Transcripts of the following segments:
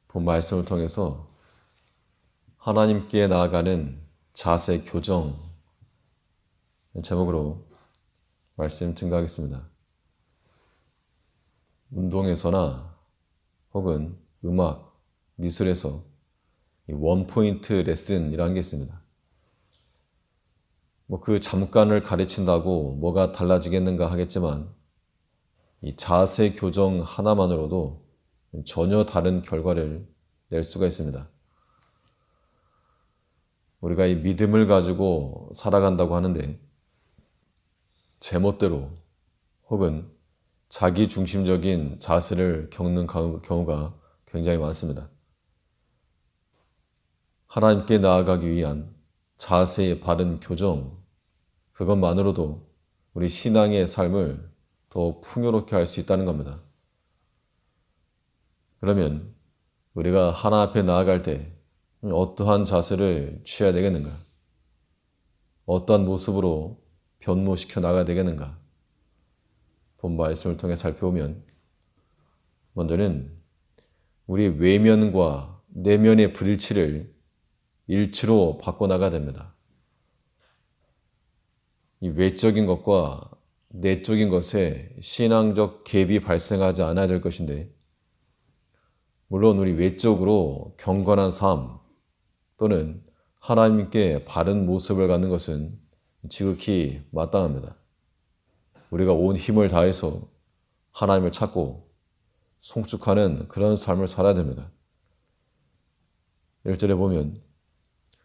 본 말씀을 통해서 하나님께 나아가는 자세 교정 제목으로 말씀 증가하겠습니다. 운동에서나 혹은 음악, 미술에서 원포인트 레슨이라는 게 있습니다. 그 잠깐을 가르친다고 뭐가 달라지겠는가 하겠지만 이 자세 교정 하나만으로도 전혀 다른 결과를 낼 수가 있습니다. 우리가 이 믿음을 가지고 살아간다고 하는데 제멋대로 혹은 자기 중심적인 자세를 겪는 경우가 굉장히 많습니다. 하나님께 나아가기 위한 자세의 바른 교정, 그것만으로도 우리 신앙의 삶을 더 풍요롭게 할 수 있다는 겁니다. 그러면 우리가 하나님 앞에 나아갈 때 어떠한 자세를 취해야 되겠는가? 어떠한 모습으로 변모시켜 나가야 되겠는가? 본 말씀을 통해 살펴보면 먼저는 우리 외면과 내면의 불일치를 일치로 바꿔나가야 됩니다. 이 외적인 것과 내적인 것에 신앙적 갭이 발생하지 않아야 될 것인데, 물론 우리 외적으로 경건한 삶 또는 하나님께 바른 모습을 갖는 것은 지극히 마땅합니다. 우리가 온 힘을 다해서 하나님을 찾고 송축하는 그런 삶을 살아야 됩니다. 1절에 보면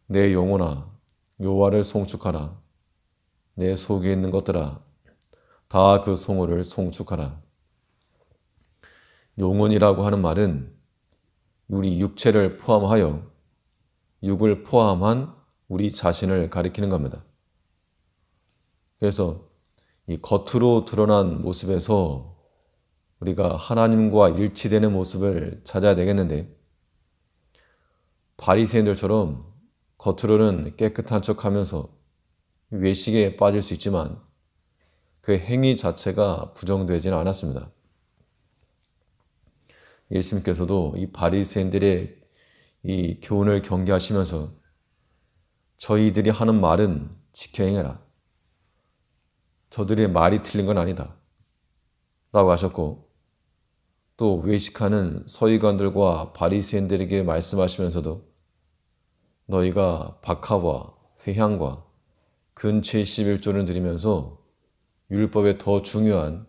내 영혼아 여호와를 송축하라. 내 속에 있는 것들아 다 그 성호를 송축하라. 영혼이라고 하는 말은 우리 육체를 포함하여 육을 포함한 우리 자신을 가리키는 겁니다. 그래서 이 겉으로 드러난 모습에서 우리가 하나님과 일치되는 모습을 찾아야 되겠는데, 바리새인들처럼 겉으로는 깨끗한 척하면서 외식에 빠질 수 있지만 그 행위 자체가 부정되지는 않았습니다. 예수님께서도 이 바리새인들의 이 교훈을 경계하시면서 저희들이 하는 말은 지켜 행해라. 저들의 말이 틀린 건 아니다 라고 하셨고, 또 외식하는 서기관들과 바리새인들에게 말씀하시면서도 너희가 박하와 회향과 근체 11조를 드리면서 율법에 더 중요한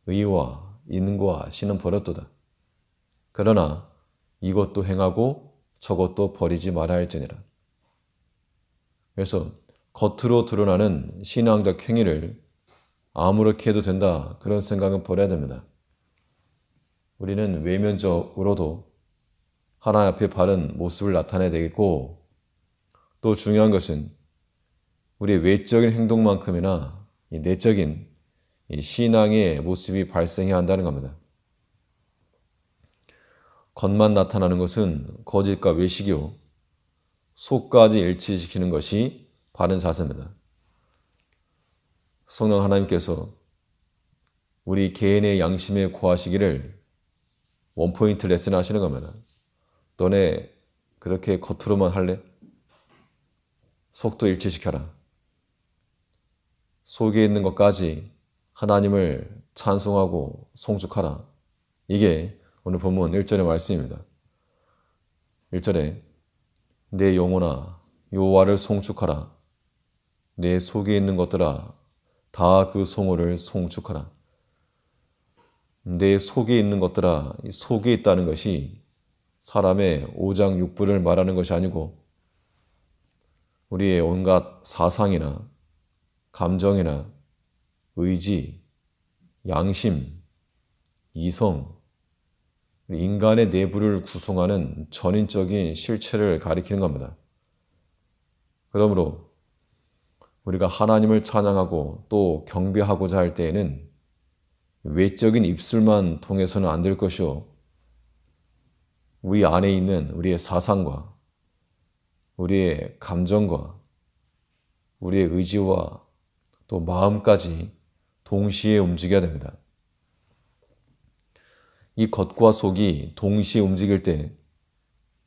의와 인과 신은 버렸도다. 그러나 이것도 행하고 저것도 버리지 말아야 할지니라. 그래서 겉으로 드러나는 신앙적 행위를 아무렇게 해도 된다, 그런 생각은 버려야 됩니다. 우리는 외면적으로도 하나님 앞에 바른 모습을 나타내야 되겠고, 또 중요한 것은 우리의 외적인 행동만큼이나 이 내적인 이 신앙의 모습이 발생해야 한다는 겁니다. 겉만 나타나는 것은 거짓과 외식이요 속까지 일치시키는 것이 바른 자세입니다. 성령 하나님께서 우리 개인의 양심에 고하시기를 원포인트 레슨 하시는 겁니다. 너네 그렇게 겉으로만 할래? 속도 일치시켜라. 속에 있는 것까지 하나님을 찬송하고 송축하라. 이게 오늘 본문 1절의 말씀입니다. 1절에 내 영혼아 여호와를 송축하라. 내 속에 있는 것들아 다 그 성호를 송축하라. 내 속에 있는 것들아, 이 속에 있다는 것이 사람의 오장육부를 말하는 것이 아니고 우리의 온갖 사상이나 감정이나 의지, 양심, 이성, 인간의 내부를 구성하는 전인적인 실체를 가리키는 겁니다. 그러므로 우리가 하나님을 찬양하고 또 경배하고자 할 때에는 외적인 입술만 통해서는 안 될 것이요, 우리 안에 있는 우리의 사상과 우리의 감정과 우리의 의지와 또 마음까지 동시에 움직여야 됩니다. 이 겉과 속이 동시에 움직일 때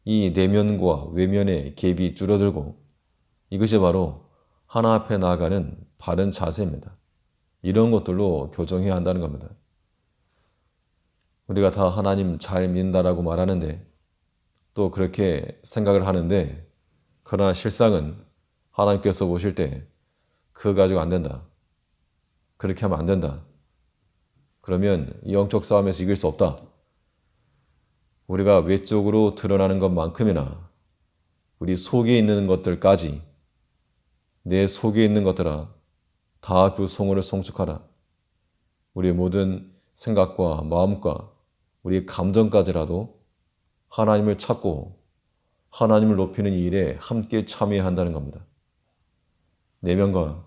이 내면과 외면의 갭이 줄어들고 이것이 바로 하나 앞에 나아가는 바른 자세입니다. 이런 것들로 교정해야 한다는 겁니다. 우리가 다 하나님 잘 믿는다라고 말하는데 또 그렇게 생각을 하는데 그러나 실상은 하나님께서 보실 때 그거 가지고 안 된다. 그렇게 하면 안 된다. 그러면 영적 싸움에서 이길 수 없다. 우리가 외적으로 드러나는 것만큼이나 우리 속에 있는 것들까지 내 속에 있는 것들아 다 그 성호를 송축하라. 우리의 모든 생각과 마음과 우리의 감정까지라도 하나님을 찾고 하나님을 높이는 이 일에 함께 참여해야 한다는 겁니다. 내면과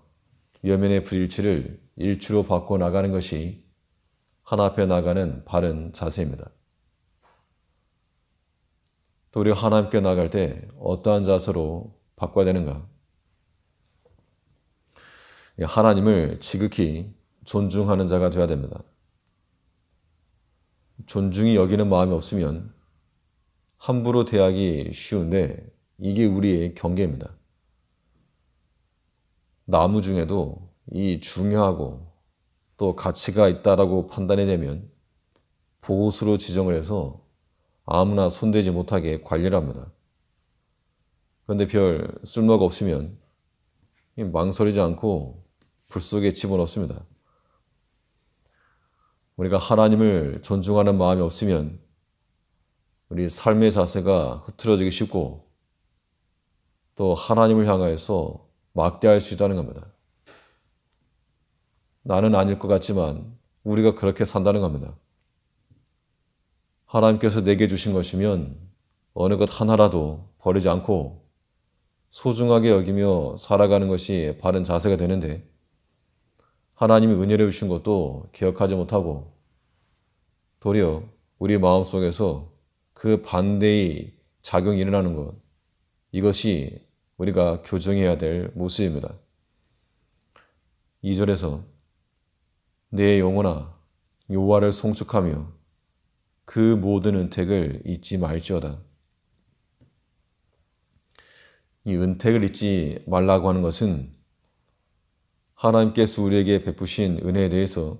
외면의 불일치를 일치로 바꿔 나가는 것이 하나 앞에 나가는 바른 자세입니다. 또 우리가 하나님께 나갈 때 어떠한 자세로 바꿔야 되는가? 하나님을 지극히 존중하는 자가 되어야 됩니다. 존중이 여기는 마음이 없으면 함부로 대하기 쉬운데 이게 우리의 경계입니다. 나무 중에도 이 중요하고 또 가치가 있다라고 판단이 되면 보호수로 지정을 해서 아무나 손대지 못하게 관리를 합니다. 그런데 별 쓸모가 없으면 망설이지 않고 불 속에 집어넣습니다. 우리가 하나님을 존중하는 마음이 없으면 우리 삶의 자세가 흐트러지기 쉽고 또 하나님을 향하여서 막대할 수 있다는 겁니다. 나는 아닐 것 같지만 우리가 그렇게 산다는 겁니다. 하나님께서 내게 주신 것이면 어느 것 하나라도 버리지 않고 소중하게 여기며 살아가는 것이 바른 자세가 되는데 하나님이 은혜를 주신 것도 기억하지 못하고 도리어 우리 마음속에서 그 반대의 작용이 일어나는 것, 이것이 우리가 교정해야 될 모습입니다. 2절에서 내 영혼아 여호와를 송축하며 그 모든 은택을 잊지 말지어다. 이 은택을 잊지 말라고 하는 것은 하나님께서 우리에게 베푸신 은혜에 대해서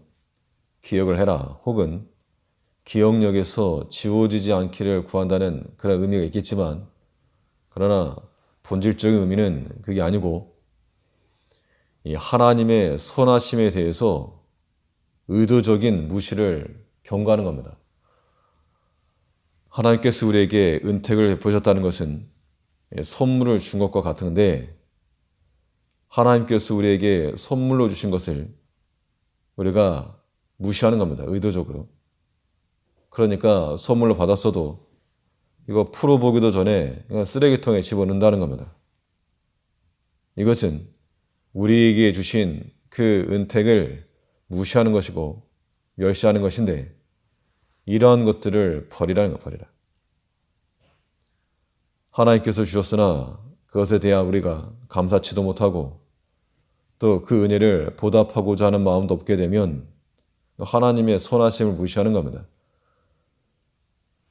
기억을 해라 혹은 기억력에서 지워지지 않기를 구한다는 그런 의미가 있겠지만 그러나 본질적인 의미는 그게 아니고 이 하나님의 선하심에 대해서 의도적인 무시를 경고하는 겁니다. 하나님께서 우리에게 은택을 베푸셨다는 것은 선물을 준 것과 같은데 하나님께서 우리에게 선물로 주신 것을 우리가 무시하는 겁니다. 의도적으로. 그러니까 선물로 받았어도 이거 풀어보기도 전에 그냥 쓰레기통에 집어넣는다는 겁니다. 이것은 우리에게 주신 그 은택을 무시하는 것이고 멸시하는 것인데 이러한 것들을 버리라는 거 버리라. 하나님께서 주셨으나 그것에 대한 우리가 감사치도 못하고 또 그 은혜를 보답하고자 하는 마음도 없게 되면 하나님의 선하심을 무시하는 겁니다.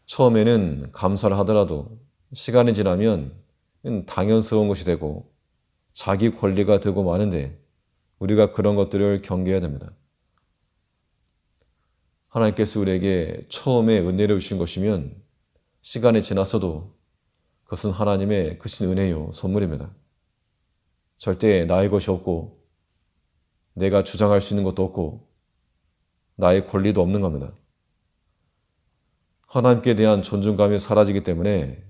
처음에는 감사를 하더라도 시간이 지나면 당연스러운 것이 되고 자기 권리가 되고 마는데 우리가 그런 것들을 경계해야 됩니다. 하나님께서 우리에게 처음에 은혜를 주신 것이면 시간이 지났어도 그것은 하나님의 크신 은혜요 선물입니다. 절대 나의 것이 없고 내가 주장할 수 있는 것도 없고 나의 권리도 없는 겁니다. 하나님께 대한 존중감이 사라지기 때문에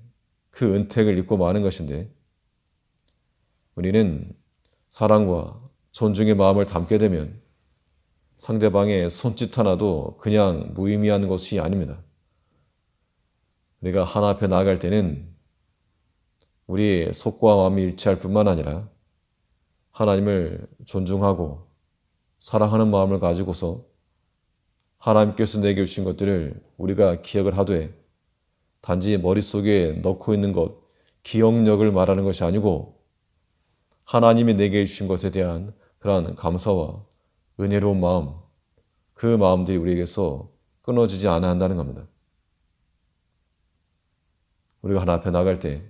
그 은택을 잊고 마는 것인데 우리는 사랑과 존중의 마음을 담게 되면 상대방의 손짓 하나도 그냥 무의미한 것이 아닙니다. 우리가 하나 앞에 나아갈 때는 우리의 속과 마음이 일치할 뿐만 아니라 하나님을 존중하고 사랑하는 마음을 가지고서 하나님께서 내게 주신 것들을 우리가 기억을 하되 단지 머릿속에 넣고 있는 것, 기억력을 말하는 것이 아니고 하나님이 내게 주신 것에 대한 그러한 감사와 은혜로운 마음, 그 마음들이 우리에게서 끊어지지 않아야 한다는 겁니다. 우리가 하나 앞에 나갈 때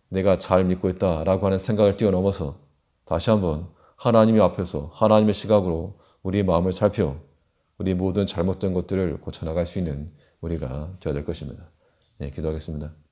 내가 잘 믿고 있다라고 하는 생각을 뛰어넘어서 다시 한번 하나님의 앞에서 하나님의 시각으로 우리의 마음을 살펴 우리 모든 잘못된 것들을 고쳐나갈 수 있는 우리가 되어야 될 것입니다. 네, 기도하겠습니다.